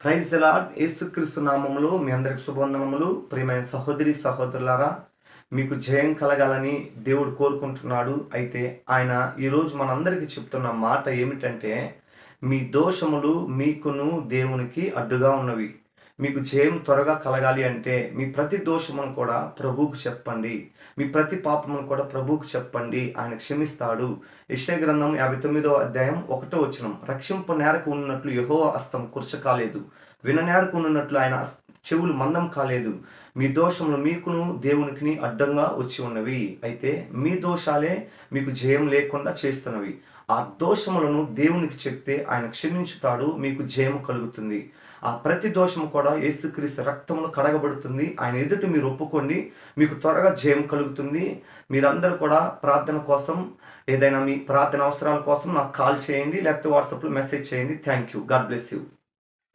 Praise the lord. యేసుక్రీస్తు నామములో మీ అందరికి శుభవందనములు. ప్రియమైన సహోదరి సహోదరులారా, మీకు జయం కలగాలని దేవుడు కోరుకుంటున్నాడు. అయితే ఆయన ఈరోజు మనందరికీ చెప్తున్న మాట ఏమిటంటే, మీ దోషములు మీకును దేవునికి అడ్డుగా ఉన్నవి. మీకు జయం త్వరగా కలగాలి అంటే మీ ప్రతి దోషమును కూడా ప్రభువుకు చెప్పండి. మీ ప్రతి పాపమును కూడా ప్రభువుకు చెప్పండి. ఆయన క్షమిస్తాడు. యెషయా గ్రంథం 59వ అధ్యాయం 1వ వచనం, రక్షింప నేరకు ఉన్నట్లు యెహోవా హస్తం కుర్చ కాలేదు, విననేరకు ఉన్నట్లు ఆయన చెవులు మందం కాలేదు. మీ దోషములు మీకును దేవునికి అడ్డంగా వచ్చి ఉన్నవి. అయితే మీ దోషాలే మీకు జయం లేకుండా చేస్తున్నవి. ఆ దోషములను దేవునికి చెప్తే ఆయన క్షమించుతాడు, మీకు జయం కలుగుతుంది. ఆ ప్రతి దోషము కూడా యేసుక్రీస్తు రక్తమును కడగబడుతుంది. ఆయన ఎదుట మీరు ఒప్పుకోండి, మీకు త్వరగా జయం కలుగుతుంది. మీరందరూ కూడా ప్రార్థన కోసం, ఏదైనా మీ ప్రార్థన అవసరాల కోసం నాకు కాల్ చేయండి, లేకపోతే వాట్సాప్లో మెసేజ్ చేయండి. Thank you. God bless you.